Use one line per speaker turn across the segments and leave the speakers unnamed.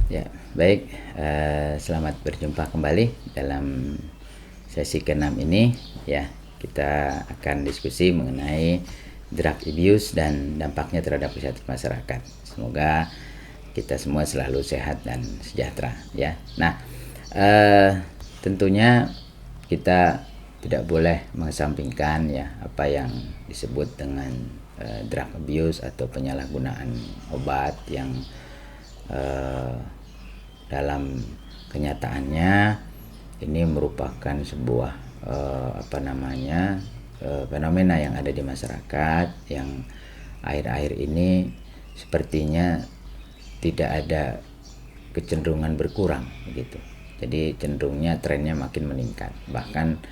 Ya, baik. Selamat berjumpa kembali dalam sesi ke-6 ini. Ya, kita akan diskusi mengenai drug abuse dan dampaknya terhadap kesehatan masyarakat. Semoga kita semua selalu sehat dan sejahtera. Ya, nah, tentunya kita tidak boleh mengesampingkan ya apa yang disebut dengan drug abuse atau penyalahgunaan obat yang dalam kenyataannya ini merupakan sebuah fenomena yang ada di masyarakat yang akhir-akhir ini sepertinya tidak ada kecenderungan berkurang begitu. Jadi cenderungnya trennya makin meningkat. Bahkan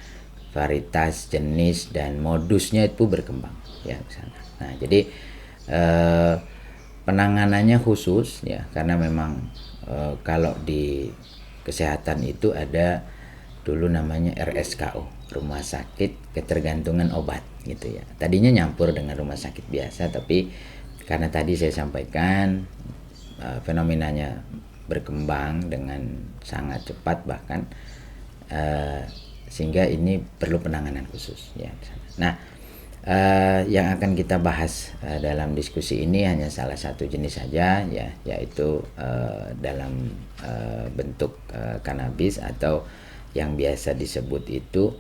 varietas, jenis dan modusnya itu berkembang ya di sana. Nah, jadi penanganannya khusus ya karena memang kalau di kesehatan itu ada dulu namanya RSKO, Rumah Sakit Ketergantungan Obat gitu ya. Tadinya nyampur dengan rumah sakit biasa, tapi karena tadi saya sampaikan fenomenanya berkembang dengan sangat cepat bahkan sehingga ini perlu penanganan khusus ya. Nah, yang akan kita bahas dalam diskusi ini hanya salah satu jenis saja ya, yaitu dalam bentuk kanabis atau yang biasa disebut itu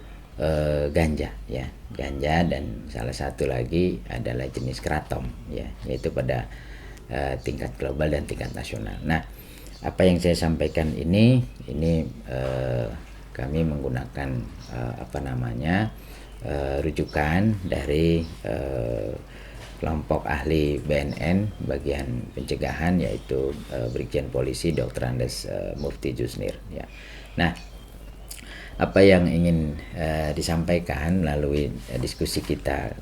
ganja ya, ganja, dan salah satu lagi adalah jenis kratom ya, yaitu pada tingkat global dan tingkat nasional. Nah, apa yang saya sampaikan ini kami menggunakan rujukan dari kelompok ahli BNN bagian pencegahan, yaitu Brigjen Polisi Dr. Andes Mufti Jusnir ya. Nah, apa yang ingin disampaikan melalui diskusi kita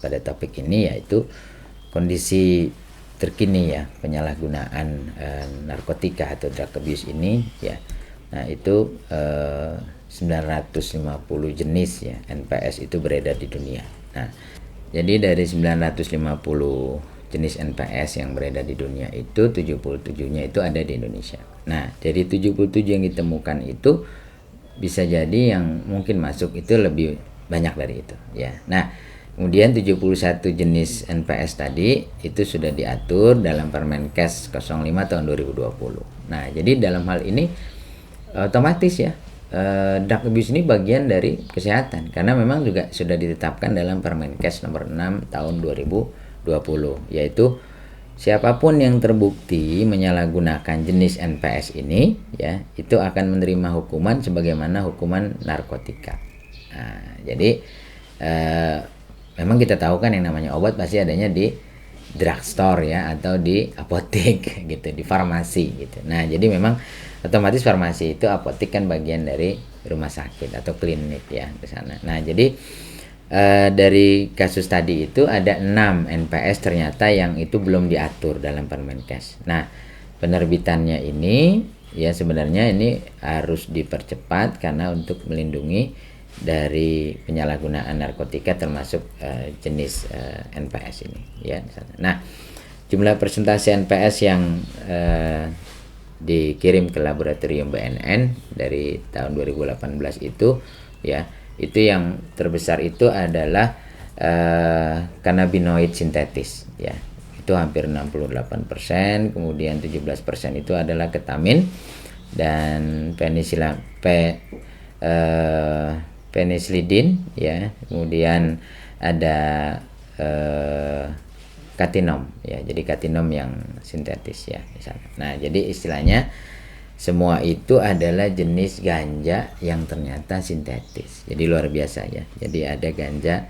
pada topik ini yaitu kondisi terkini ya penyalahgunaan narkotika atau drug abuse ini ya. Nah, itu 950 jenis ya NPS itu beredar di dunia. Nah, jadi dari 950 jenis NPS yang beredar di dunia itu 77-nya itu ada di Indonesia. Nah, dari 77 yang ditemukan itu bisa jadi yang mungkin masuk itu lebih banyak dari itu ya. Nah, kemudian 71 jenis NPS tadi itu sudah diatur dalam Permenkes 05 tahun 2020. Nah, jadi dalam hal ini otomatis ya drug abuse ini bagian dari kesehatan karena memang juga sudah ditetapkan dalam Permenkes nomor 6 tahun 2020, yaitu siapapun yang terbukti menyalahgunakan jenis NPS ini ya itu akan menerima hukuman sebagaimana hukuman narkotika. Nah, jadi memang kita tahu kan yang namanya obat pasti adanya di drugstore ya atau di apotek gitu, di farmasi gitu. Nah, jadi memang otomatis farmasi itu, apotek kan bagian dari rumah sakit atau klinik ya di sana. Nah, jadi dari kasus tadi itu ada 6 NPS ternyata yang itu belum diatur dalam Permenkes. Nah, penerbitannya ini ya sebenarnya ini harus dipercepat karena untuk melindungi dari penyalahgunaan narkotika termasuk jenis NPS ini ya. Nah, jumlah persentase NPS yang dikirim ke laboratorium BNN dari tahun 2018 itu ya, itu yang terbesar itu adalah cannabinoid sintetis ya, itu hampir 68%, kemudian 17% itu adalah ketamin dan penicillin ya, kemudian ada katinom ya, jadi katinom yang sintetis ya misalnya. Nah, jadi istilahnya semua itu adalah jenis ganja yang ternyata sintetis. Jadi luar biasa ya. Jadi ada ganja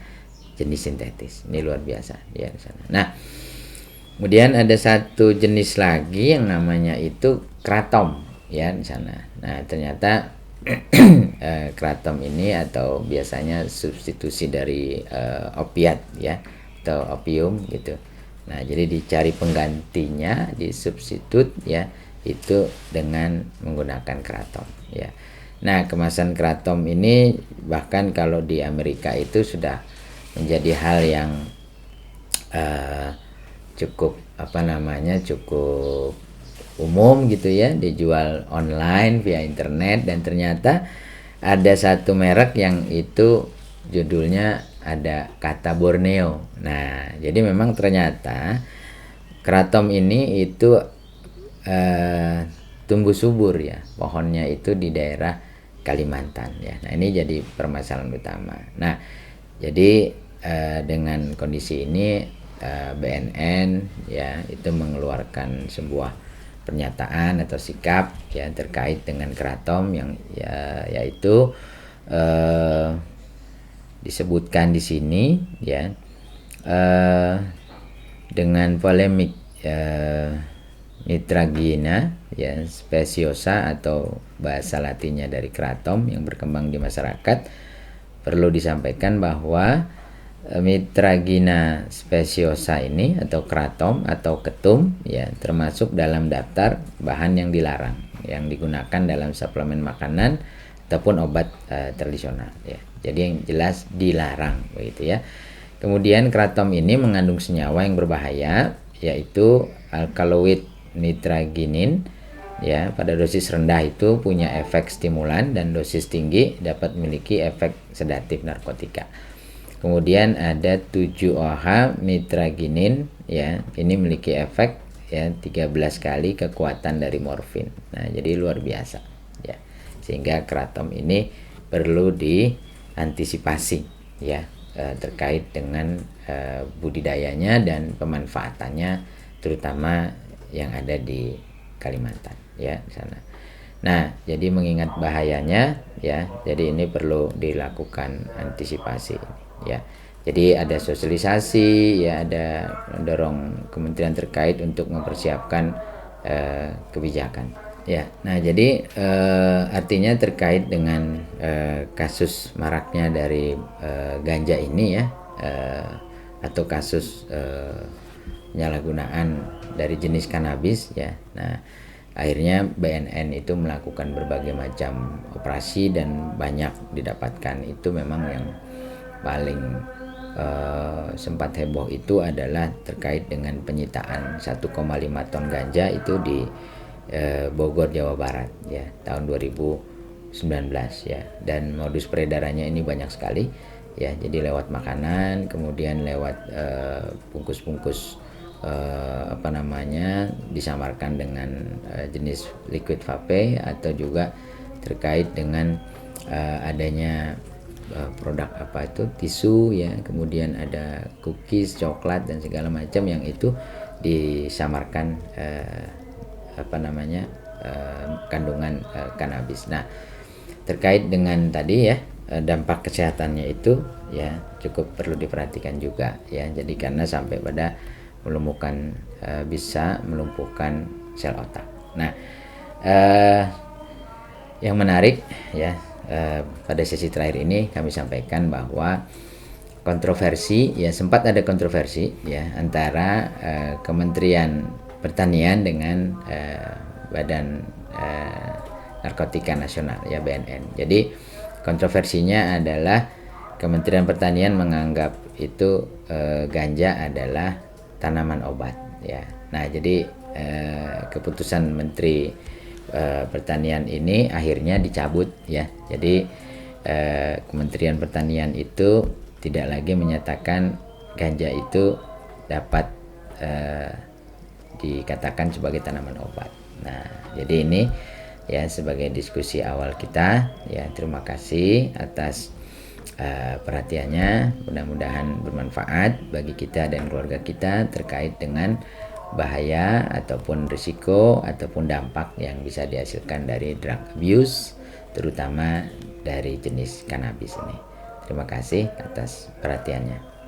jenis sintetis. Ini luar biasa ya di sana. Nah, kemudian ada satu jenis lagi yang namanya itu kratom ya di sana. Nah, ternyata kratom ini atau biasanya substitusi dari opiat ya atau opium gitu. Nah, jadi dicari penggantinya, disubstitut ya itu dengan menggunakan kratom ya. Nah, kemasan kratom ini bahkan kalau di Amerika itu sudah menjadi hal yang cukup cukup umum gitu ya, dijual online via internet, dan ternyata ada satu merek yang itu judulnya ada kata Borneo. Nah, jadi memang ternyata kratom ini itu tumbuh subur ya, pohonnya itu di daerah Kalimantan ya. Nah, ini jadi permasalahan utama. Nah, jadi dengan kondisi ini BNN ya itu mengeluarkan sebuah pernyataan atau sikap ya terkait dengan kratom yang ya yaitu disebutkan di sini ya dengan polemik Mitragina ya speciosa atau bahasa latinnya dari kratom yang berkembang di masyarakat. Perlu disampaikan bahwa Mitragina speciosa ini atau kratom atau ketum ya termasuk dalam daftar bahan yang dilarang yang digunakan dalam suplemen makanan ataupun obat tradisional ya. Jadi yang jelas dilarang begitu ya. Kemudian kratom ini mengandung senyawa yang berbahaya yaitu alkaloid nitraginin ya, pada dosis rendah itu punya efek stimulan dan dosis tinggi dapat memiliki efek sedatif narkotika. Kemudian ada 7-OH mitraginin ya, ini memiliki efek ya 13 kali kekuatan dari morfin. Nah, jadi luar biasa ya. Sehingga kratom ini perlu diantisipasi ya terkait dengan budidayanya dan pemanfaatannya terutama yang ada di Kalimantan ya di sana. Nah, jadi mengingat bahayanya ya, jadi ini perlu dilakukan antisipasi ya. Jadi ada sosialisasi ya, ada mendorong kementerian terkait untuk mempersiapkan kebijakan ya. Nah, jadi artinya terkait dengan kasus maraknya dari ganja ini ya, atau kasus penyalahgunaan dari jenis kanabis ya. Nah, akhirnya BNN itu melakukan berbagai macam operasi dan banyak didapatkan. Itu memang yang paling sempat heboh itu adalah terkait dengan penyitaan 1,5 ton ganja itu di Bogor, Jawa Barat ya tahun 2019 ya. Dan modus peredarannya ini banyak sekali ya. Jadi lewat makanan, kemudian lewat bungkus-bungkus disamarkan dengan jenis liquid vape atau juga terkait dengan adanya produk tisu ya, kemudian ada cookies, coklat dan segala macam yang itu disamarkan kandungan kanabis. Nah, terkait dengan tadi ya dampak kesehatannya itu ya cukup perlu diperhatikan juga ya. Jadi karena sampai pada bisa melumpuhkan sel otak. Nah, yang menarik ya pada sesi terakhir ini kami sampaikan bahwa kontroversi ya, sempat ada kontroversi ya antara Kementerian Pertanian dengan Badan Narkotika Nasional ya BNN. Jadi kontroversinya adalah Kementerian Pertanian menganggap itu ganja adalah tanaman obat ya. Nah, jadi keputusan Menteri Pertanian ini akhirnya dicabut ya. Jadi Kementerian Pertanian itu tidak lagi menyatakan ganja itu dapat dikatakan sebagai tanaman obat. Nah, jadi ini ya sebagai diskusi awal kita ya. Terima kasih atas perhatiannya, mudah-mudahan bermanfaat bagi kita dan keluarga kita terkait dengan bahaya ataupun risiko ataupun dampak yang bisa dihasilkan dari drug abuse terutama dari jenis kanabis ini. Terima kasih atas perhatiannya.